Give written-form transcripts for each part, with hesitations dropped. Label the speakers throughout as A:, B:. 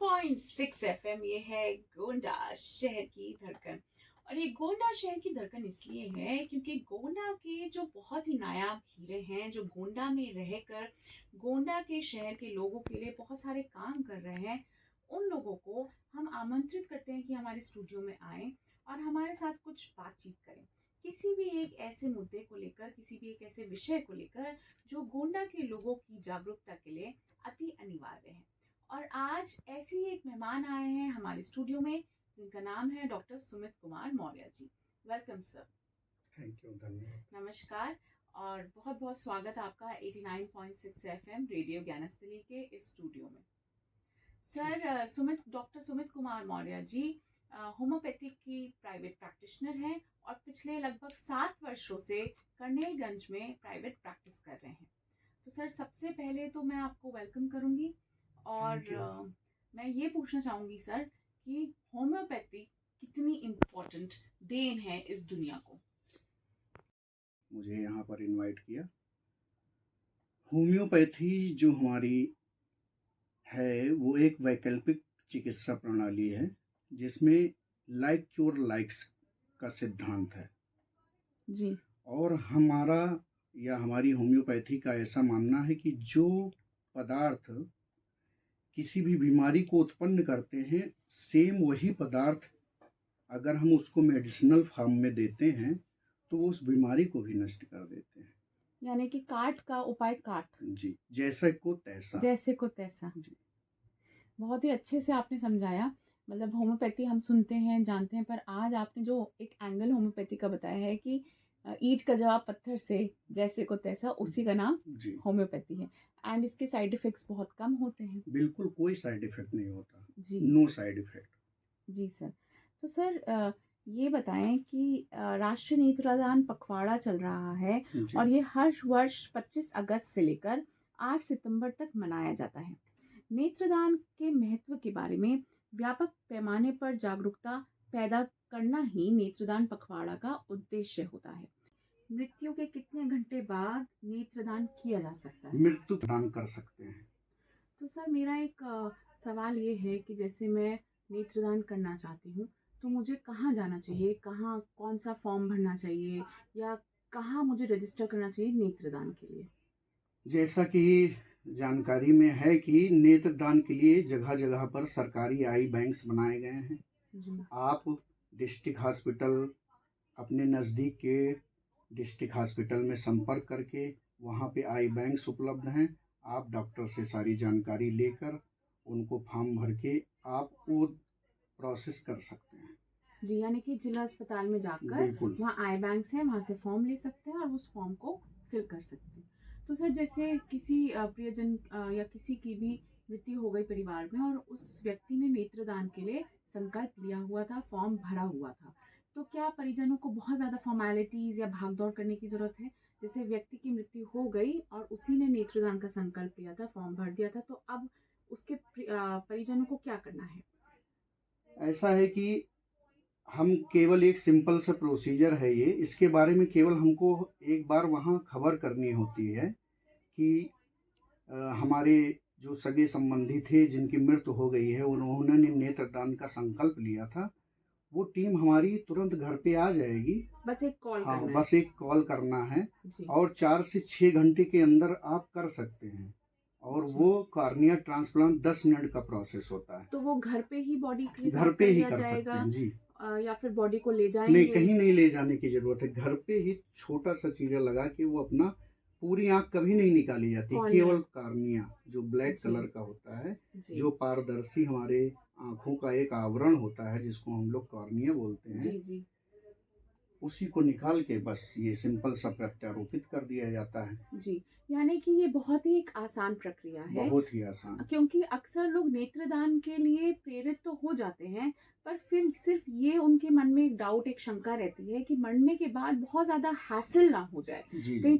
A: 89.6 FM ये है गोंडा शहर की धड़कन। और ये गोंडा शहर की धड़कन इसलिए है क्योंकि गोंडा के जो बहुत ही नायाब हीरे हैं, जो गोंडा में रहकर गोंडा के शहर के लोगों के लिए बहुत सारे काम कर रहे हैं, उन लोगों को हम आमंत्रित करते हैं कि हमारे स्टूडियो में आए और हमारे साथ कुछ बातचीत करें, किसी भी एक ऐसे मुद्दे को लेकर, किसी भी एक ऐसे विषय को लेकर जो गोंडा के लोगों की जागरूकता के लिए अति अनिवार्य है। और आज ऐसे ही एक मेहमान आए हैं हमारे स्टूडियो में, जिनका नाम है doctor Sumit Kumar Maurya ji. Welcome sir.
B: Thank you, धन्यवाद।
A: नमस्कार और बहुत बहुत स्वागत आपका 89.6 एफएम रेडियो ज्ञानस्थली के इस स्टूडियो में। सर, डॉक्टर सुमित कुमार मौर्य जी होम्योपैथिक की प्राइवेट प्रैक्टिशनर हैं और पिछले लगभग 7 वर्षों से कर्नेलगंज में प्राइवेट प्रैक्टिस कर रहे हैं। तो सर, सबसे पहले तो मैं आपको वेलकम करूंगी और मैं ये पूछना चाहूंगी सर कि होम्योपैथी कितनी इम्पोर्टेंट देन है इस दुनिया को।
B: मुझे यहाँ पर इनवाइट किया। होम्योपैथी जो हमारी है वो एक वैकल्पिक चिकित्सा प्रणाली है जिसमें लाइक क्योर लाइक्स का सिद्धांत है
A: जी।
B: और हमारी होम्योपैथी का ऐसा मानना है कि जो पदार्थ किसी भी बीमारी को उत्पन्न करते हैं, सेम वही पदार्थ अगर हम उसको मेडिसिनल फॉर्म में देते हैं तो वो उस बीमारी को भी नष्ट कर देते हैं।
A: यानी कि काट का उपाय काट।
B: जी, जैसे को तैसा।
A: जैसे को तैसा।
B: जी।
A: बहुत ही अच्छे से आपने समझाया। मतलब होम्योपैथी हम सुनते हैं, जानते हैं, पर आज आपने जो एक एंगल होम्योपैथी का बताया है कि ईंट का जवाब पत्थर से, जैसे को तैसा, उसी का नाम होम्योपैथी है। एंड इसके साइड इफेक्ट्स बहुत कम होते हैं।
B: बिल्कुल कोई साइड इफेक्ट नहीं होता
A: जी।
B: No side effect.
A: जी सर। तो सर, ये बताएं कि राष्ट्रीय नेत्रदान पखवाड़ा चल रहा है और ये हर वर्ष 25 अगस्त से लेकर 8 सितंबर तक मनाया जाता है। नेत्रदान के महत्व के बारे में व्यापक पैमाने पर जागरूकता पैदा करना ही नेत्रदान पखवाड़ा का उद्देश्य होता है। मृत्यु के कितने घंटे बाद नेत्रदान किया जा सकता है?
B: मृत्यु दान कर सकते हैं।
A: तो सर, मेरा एक सवाल ये है कि जैसे मैं नेत्रदान करना चाहती हूँ तो मुझे कहाँ जाना चाहिए, कहाँ कौन सा फॉर्म भरना चाहिए या कहाँ मुझे रजिस्टर करना चाहिए नेत्रदान के लिए?
B: जैसा कि जानकारी में है कि नेत्रदान के लिए जगह जगह पर सरकारी आई बैंक्स बनाए गए हैं।
A: जी।
B: आप डिस्ट्रिक्ट हॉस्पिटल, अपने नज़दीक के डिस्ट्रिक्ट हॉस्पिटल में संपर्क करके वहाँ पे आई बैंक्स उपलब्ध हैं। आप डॉक्टर से सारी जानकारी लेकर उनको फॉर्म भर के आप वो प्रोसेस कर सकते हैं।
A: जी, यानी कि जिला अस्पताल में जाकर वहाँ आई बैंक्स हैं, वहाँ से फॉर्म ले सकते हैं और उस फॉर्म को फिल कर सकते हैं। तो सर, जैसे किसी प्रियजन या किसी की भी मृत्यु हो गई परिवार में और उस व्यक्ति ने नेत्रदान के लिए संकल्प लिया हुआ था, फॉर्म भरा हुआ था, तो क्या परिजनों को बहुत ज़्यादा फॉर्मेलिटीज़ या भागदौड़ करने की ज़रूरत है? जैसे व्यक्ति की मृत्यु हो गई और उसी ने नेत्रदान का संकल्प लिया था, फॉर्म भर दिया था, तो अब उसके परिजनों को क्या करना है?
B: ऐसा है कि हम केवल एक सिंपल सा प्रोसीजर है ये, इसके बारे में केवल हमको एक बार वहाँ खबर करनी होती है कि हमारे जो सगे संबंधी थे जिनकी मृत्यु हो गई है, उन्होंने नेत्रदान का संकल्प लिया था, वो टीम हमारी तुरंत घर पे आ जाएगी।
A: बस एक कॉल
B: हाँ,
A: करना
B: बस एक कॉल करना है
A: जी।
B: और 4 से 6 घंटे के अंदर आप कर सकते हैं और वो कार्निया ट्रांसप्लांट 10 मिनट का प्रोसेस होता है।
A: तो वो घर पे ही बॉडी के
B: घर पे ही कर
A: जाएगा
B: सकते हैं जी।
A: या फिर बॉडी को ले जाएंगे?
B: नहीं, कहीं नहीं ले जाने की जरूरत है। घर पे ही छोटा सा चीरा लगा के वो अपना, पूरी आंख कभी नहीं निकाली जाती, केवल कार्निया जो ब्लैक कलर का होता है, जो पारदर्शी हमारे आंखों का एक आवरण होता है जिसको हम लोग कार्निया बोलते हैं,
A: जी जी,
B: उसी को निकाल के बस ये सिंपल सा प्रत्यारोपित कर दिया जाता है।
A: जी। यानी कि ये बहुत ही एक आसान प्रक्रिया है।
B: बहुत ही आसान।
A: क्योंकि अक्सर लोग नेत्रदान के लिए प्रेरित तो हो जाते हैं, पर फिर सिर्फ ये उनके मन में एक डाउट, एक शंका रहती है कि मरने के बाद बहुत ज्यादा हैसल ना हो जाए, कहीं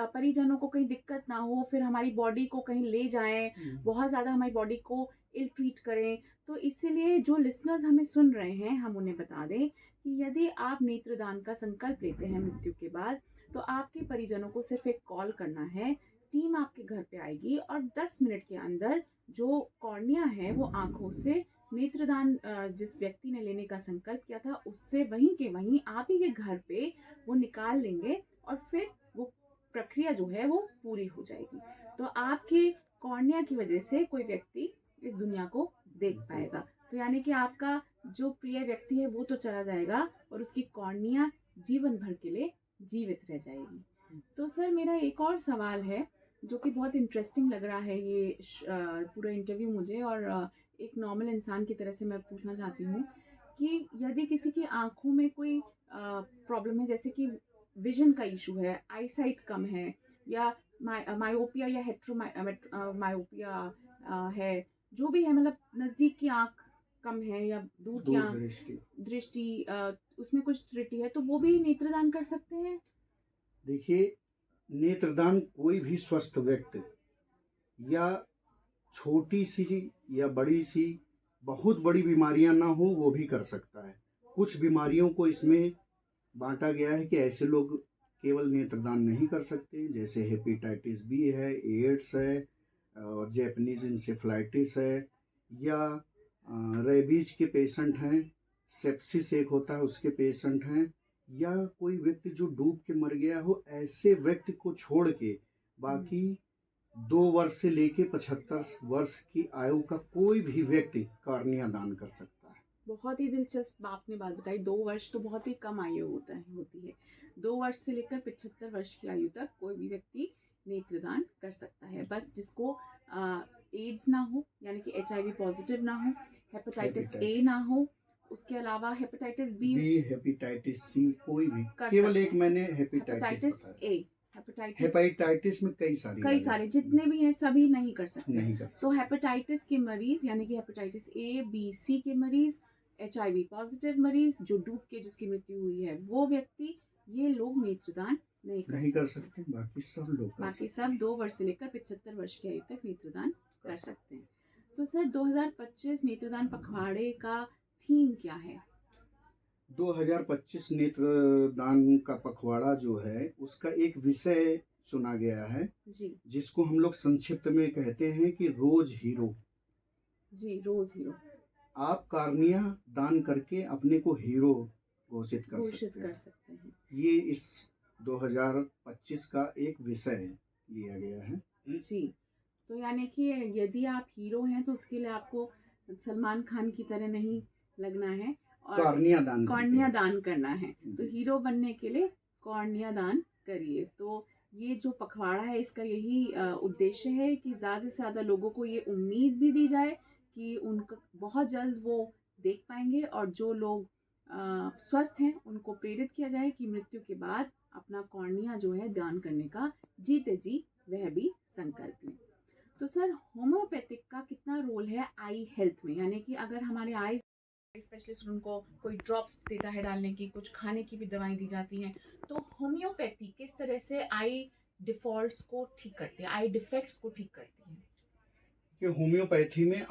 A: परिजनों को कहीं दिक्कत ना हो, फिर हमारी बॉडी को कहीं ले जाएं, बहुत ज्यादा हमारी बॉडी को इल ट्रीट करें। तो इसीलिए जो लिसनर्स हमें सुन रहे हैं, हम उन्हें बता दें कि यदि आप नेत्रदान का संकल्प लेते हैं मृत्यु के बाद, तो आपके परिजनों को सिर्फ एक कॉल करना है, टीम आपके घर पे आएगी और 10 मिनट के अंदर जो कॉर्निया है वो आंखों से नेत्रदान जिस व्यक्ति ने लेने का संकल्प किया था उससे वहीं के वहीं आप ही के घर पे वो निकाल लेंगे और फिर वो प्रक्रिया जो है वो पूरी हो जाएगी। तो आपकी कॉर्निया की वजह से कोई व्यक्ति इस दुनिया को देख पाएगा। तो यानी कि आपका जो प्रिय व्यक्ति है वो तो चला जाएगा और उसकी कॉर्निया जीवन भर के लिए जीवित रह जाएगी। तो सर मेरा एक और सवाल है जो कि बहुत इंटरेस्टिंग लग रहा है ये पूरा इंटरव्यू मुझे, और एक नॉर्मल इंसान की तरह से मैं पूछना चाहती हूँ कि यदि किसी की आंखों में कोई प्रॉब्लम है, जैसे कि विजन का इशू है, आईसाइट कम है, या मायोपिया या हेट्रोमायोपिया है, जो भी है, मतलब नज़दीक की आंख कम है या दूर की
B: दूर
A: आंख
B: दृष्टि।
A: दृष्टि उसमें कुछ त्रुटि है, तो वो भी नेत्रदान कर सकते हैं?
B: देखिए, नेत्रदान कोई भी स्वस्थ व्यक्ति या छोटी सी या बड़ी सी, बहुत बड़ी बीमारियां ना हो वो भी कर सकता है। कुछ बीमारियों को इसमें बांटा गया है कि ऐसे लोग केवल नेत्रदान नहीं कर सकते, जैसे हेपेटाइटिस बी है, एड्स है, और जैपनीज इंसेफ्लाइटिस है, या रेबीज के पेशेंट हैं, सेप्सिस एक होता है उसके पेशेंट हैं, या कोई व्यक्ति जो डूब के मर गया हो, ऐसे व्यक्ति को छोड़ के बाकी 2 वर्ष से लेके 75 वर्ष की आयु का कोई भी व्यक्ति कॉर्निया दान कर सकता है।
A: बहुत ही दिलचस्प आपने बात बताई। 2 वर्ष तो बहुत ही कम आयु होती है। 2 वर्ष से लेकर 75 वर्ष की आयु तक कोई भी व्यक्ति नेत्रदान कर सकता है, बस जिसको एड्स ना हो, यानी कि HIV पॉजिटिव ना हो, हेपेटाइटिस ए ना हो, उसके अलावा हेपेटाइटिस बी,
B: हेपेटाइटिस सी, कोई भी,
A: कर
B: केवल
A: सकते
B: एक
A: हैं।
B: मैंने हेपेटाइटिस
A: हेपेटाइटिस
B: बताया।
A: ए, हेपेटाइटिस
B: हेपेटाइटिस में कई
A: कई सारे जितने भी हैं सभी नहीं कर सकते।
B: नहीं कर
A: तो
B: सकते।
A: हेपेटाइटिस के मरीज, यानी कि हेपेटाइटिस ए बी सी के मरीज, HIV पॉजिटिव मरीज जो डूब के जिसकी मृत्यु हुई है वो व्यक्ति, ये लोग नेत्रदान नहीं
B: कर सकते। बाकी सब लोग कर
A: बाकी
B: सकते।
A: सब 2 वर्ष से लेकर 75 वर्ष की आयु तक नेत्रदान कर सकते हैं। तो सर 2025 नेत्रदान पखवाड़े का थीम क्या है?
B: 2025 नेत्रदान का पखवाड़ा जो है उसका एक विषय चुना गया है
A: जी
B: जिसको हम लोग संक्षिप्त में कहते हैं कि रोज हीरो।
A: जी, रोज हीरो
B: आप कार्निया दान करके अपने को हीरो घोषित कर
A: सकते हैं।
B: ये इस 2025 का एक विषय लिया गया है।
A: जी, तो यानी कि यदि आप हीरो हैं तो उसके लिए आपको सलमान खान की तरह नहीं लगना है और कॉर्निया दान करना है। तो हीरो बनने के लिए कॉर्निया दान करिए। तो ये जो पखवाड़ा है इसका यही उद्देश्य है कि ज़्यादा से ज़्यादा लोगों को ये उम्मीद भी दी जाए कि उनका बहुत जल्द वो देख पाएंगे, और जो लोग स्वस्थ हैं उनको प्रेरित किया जाए कि मृत्यु के बाद अपना कॉर्निया जो है दान करने का जीते जी वह भी संकल्प लें। तो सर होम्योपैथिक का कितना रोल है आई हेल्थ में, यानी कि अगर हमारे आई स्पेशलिस्ट उनको कोई ड्रॉप्स देता है डालने की, कुछ खाने की भी दवाएं दी जाती हैं, तो होम्योपैथी किस तरह से आई डिफॉल्ट्स को ठीक करती है, आई डिफेक्ट्स को ठीक करती है?
B: कि होम्योपैथी में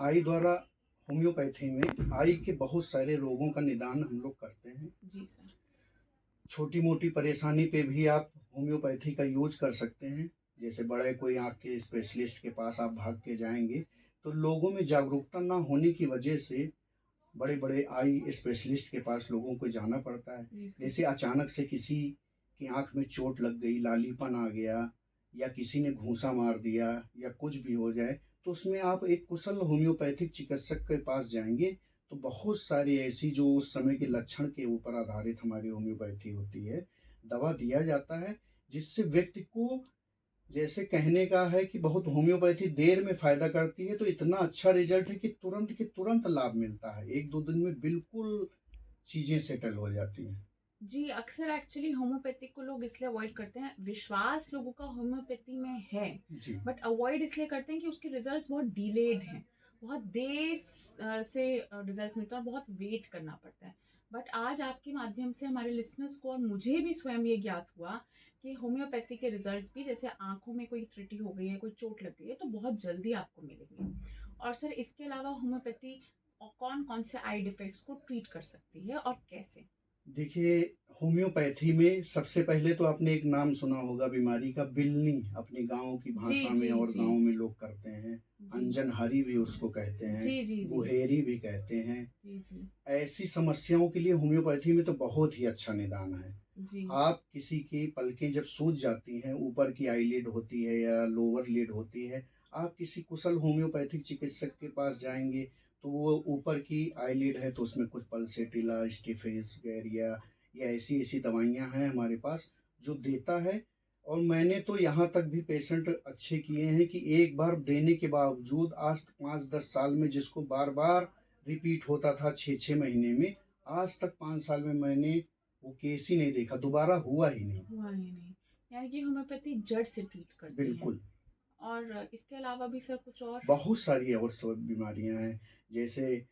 B: आई के बहुत सारे रोगों का निदान हम लोग करते हैं।
A: जी सर।
B: छोटी मोटी परेशानी पे भी आप होम्योपैथी का यूज कर सकते हैं। जैसे बड़े कोई आँख के स्पेशलिस्ट के पास आप भाग के जाएंगे तो लोगों में जागरूकता ना होने की वजह से बड़े बड़े आई स्पेशलिस्ट के पास लोगों को जाना पड़ता है। जैसे अचानक से किसी की आँख में चोट लग गई, लालीपन आ गया, या किसी ने घूंसा मार दिया, या कुछ भी हो जाए, तो उसमें आप एक कुशल होम्योपैथिक चिकित्सक के पास जाएंगे तो बहुत सारी ऐसी जो उस समय के लक्षण के ऊपर आधारित हमारी होम्योपैथी होती है, दवा दिया जाता है जिससे व्यक्ति को, जैसे कहने का है कि बहुत होम्योपैथी देर में फायदा करती है, तो इतना अच्छा रिजल्ट है कि तुरंत के तुरंत लाभ मिलता है। 1-2 दिन में बिल्कुल चीज़ें सेटल हो जाती हैं।
A: जी, अक्सर एक्चुअली होम्योपैथिक को लोग इसलिए अवॉइड करते हैं, विश्वास लोगों का होम्योपैथी में है, बट अवॉइड इसलिए करते हैं कि उसके रिजल्ट्स बहुत डिलेड हैं, बहुत देर से रिजल्ट्स मिलते हैं और बहुत वेट करना पड़ता है। बट आज आपके माध्यम से हमारे लिसनर्स को और मुझे भी स्वयं ये ज्ञात हुआ कि होम्योपैथी के रिजल्ट्स भी, जैसे आंखों में कोई त्रुटि हो गई है, कोई चोट लग गई है, तो बहुत जल्दी आपको मिलेंगे। और सर इसके अलावा होम्योपैथी कौन कौन से आई डिफेक्ट्स को ट्रीट कर सकती है और कैसे?
B: देखिए, होम्योपैथी में सबसे पहले तो आपने एक नाम सुना होगा बीमारी का, बिल्नी, अपनी गाँव की
A: जी,
B: भाषा में
A: जी,
B: और
A: जी।
B: गाँव में लोग करते हैं।
A: जी।
B: अंजनहरी भी उसको कहते हैं,
A: जी, जी, जी।
B: गुहेरी भी कहते हैं।
A: जी, जी।
B: ऐसी समस्याओं के लिए होम्योपैथी में तो बहुत ही अच्छा निदान है।
A: जी।
B: आप किसी की पलकें जब सूज जाती हैं, ऊपर की आईलिड होती है या लोअर लिड होती है, आप किसी कुशल होम्योपैथिक चिकित्सक के पास जाएँगे, तो वो ऊपर की आईलिड है तो उसमें कुछ पल्सेटिला, स्टिफेस, गैरिया या ऐसी-ऐसी दवाइयाँ हैं हमारे पास जो देता है। और मैंने तो यहाँ तक भी पेशेंट अच्छे किए हैं कि एक बार देने के बावजूद आज 5-10 साल में जिसको बार-बार रिपीट होता था 6-6 महीने में, आज तक 5 साल में मैंने वो केस ही नहीं देखा, दोबारा हुआ ही नहीं।
A: हुआ ही नहीं। यानी कि होम्योपैथी जड़ से ट्रीट करती है।
B: बिल्कुल,
A: और इसके अलावा भी सर कुछ और?
B: बहुत सारी और सब बीमारियाँ हैं, जैसे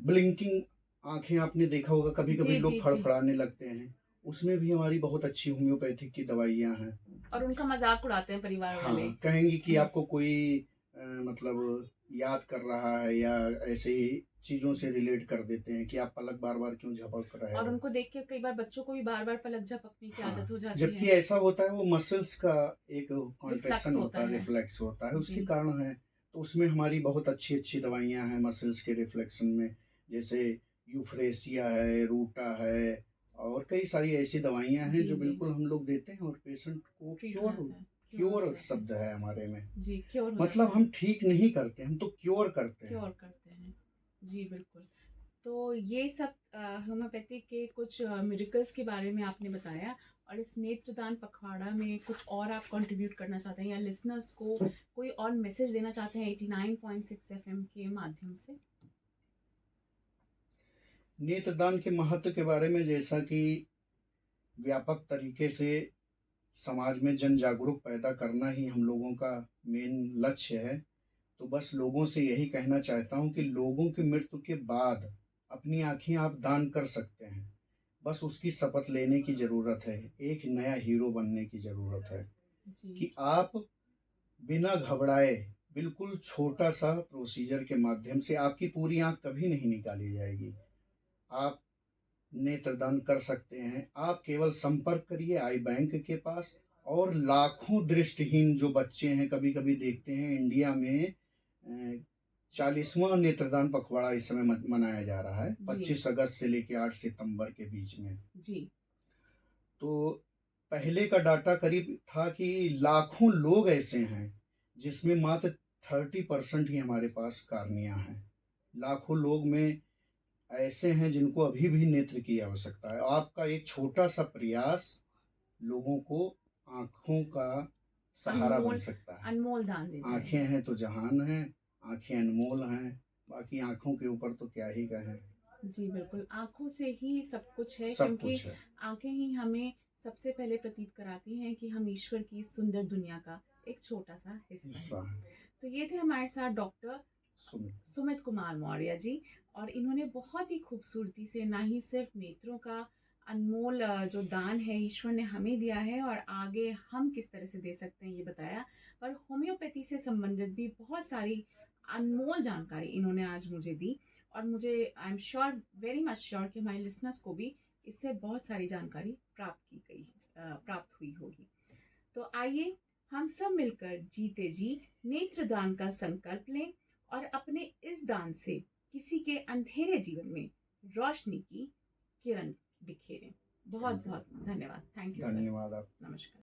B: ब्लिंकिंग आँखें आपने देखा होगा, कभी-कभी
A: जी,
B: लोग
A: जी, जी।
B: फड़फड़ाने लगते हैं, उसमें भी हमारी बहुत अच्छी होम्योपैथिक की दवाइयाँ हैं।
A: और उनका मज़ाक उड़ाते हैं परिवार वाले।
B: हाँ, कहेंगी कि आपको कोई मतलब याद कर रहा है या ऐसे ही चीज़ों से रिलेट कर देते हैं कि आप पलक बार-बार क्यों झपक रहे
A: और
B: हो।
A: उनको देख के कई बार बच्चों को भी बार-बार पलक झपकने की आदत
B: हाँ,
A: हो जाती
B: जबकि
A: है।
B: ऐसा होता है वो मसल्स का एक कॉन्ट्रैक्शन
A: रिफ्लक्स होता
B: होता है,
A: है।
B: रिफ्लेक्स होता है, उसके
A: जी।
B: कारण है। तो उसमें हमारी बहुत अच्छी-अच्छी दवाइयाँ हैं मसल्स के रिफ्लेक्शन में, जैसे यूफ्रेसिया है, रूटा है और कई सारी ऐसी दवाइयाँ हैं
A: जी,
B: जो
A: जी।
B: बिल्कुल हम लोग देते हैं और पेशेंट को
A: ट्रीट हो
B: क्योर
A: जाता है। क्योर हो
B: क्योर
A: जाता है।
B: शब्द है हमारे में।
A: जी, क्योर हो जाता
B: मतलब
A: है।
B: हम ठीक नहीं करते, हम तो क्योर करते हैं।
A: क्योर करते हैं। जी, बिल्कुल। तो ये सब होम्योपैथी के कुछ मिरेकल्स के बारे में आपने बताया। और इस नेत्रदान पखवाड़ा में कुछ और आप कंट्रीब्यूट करना चाहते हैं या लिसनर्स को कोई और मैसेज देना चाहते हैं 89.6 एफएम के माध्यम से?
B: नेत्रदान के महत्व के बारे में जैसा कि व्यापक तरीके से समाज में जन जागरूक पैदा करना ही हम लोगों का मेन लक्ष्य है। तो बस लोगों से यही कहना चाहता हूँ कि लोगों की मृत्यु के बाद अपनी आँखें आप दान कर सकते हैं। बस उसकी शपथ लेने की ज़रूरत है, एक नया हीरो बनने की ज़रूरत है
A: जी।
B: कि आप बिना घबराए बिल्कुल छोटा-सा प्रोसीजर के माध्यम से आपकी पूरी आँख कभी नहीं निकाली जाएगी। आप नेत्रदान कर सकते हैं। आप केवल संपर्क करिए आई बैंक के पास। और लाखों दृष्टिहीन जो बच्चे हैं, कभी-कभी देखते हैं इंडिया में 40वां नेत्रदान पखवाड़ा इस समय मनाया जा रहा है,
A: जी।
B: 25 अगस्त से लेके 8 सितंबर के बीच में।
A: जी।
B: तो पहले का डाटा करीब था कि लाखों लोग ऐसे हैं जिसमें मात्र 30% ही हमारे पास कार्निया हैं। लाखों लोग में ऐसे हैं जिनको अभी भी नेत्र की आवश्यकता है। आपका एक छोटा-सा प्रयास लोगों को आँखों का सहारा बन
A: अनमोल
B: सकता है।
A: अनमोल दान दे
B: आँखें
A: जाएगा।
B: हैं तो जहान है, आँखें अनमोल हैं, बाकी आँखों के ऊपर तो क्या ही कहें।
A: जी, बिल्कुल। आँखों से ही सब कुछ है,
B: सब
A: क्योंकि
B: कुछ है।
A: आँखें ही हमें सबसे पहले प्रतीत कराती हैं कि हम ईश्वर की सुंदर दुनिया का एक छोटा-सा हिस्सा हैं।
B: हिस्सा है।
A: तो ये थे हमारे साथ डॉक्टर
B: सुन
A: सुमित कुमार मौर्य जी। और इन्होंने बहुत ही खूबसूरती से ना ही सिर्फ नेत्रों का अनमोल जो दान है ईश्वर ने हमें दिया है और आगे हम किस तरह से दे सकते हैं ये बताया, पर होम्योपैथी से संबंधित भी बहुत सारी अनमोल जानकारी इन्होंने आज मुझे दी। और मुझे I am sure, very much sure कि हमारे लिसनर्स को भी इससे बहुत सारी जानकारी प्राप्त हुई होगी। तो आइए हम सब मिलकर जीते जी नेत्रदान का संकल्प लें और अपने इस दान से किसी के अंधेरे जीवन में रोशनी की किरण बिखेरें। बहुत बहुत धन्यवाद। Thank you sir.
B: धन्यवाद आप
A: नमस्कार।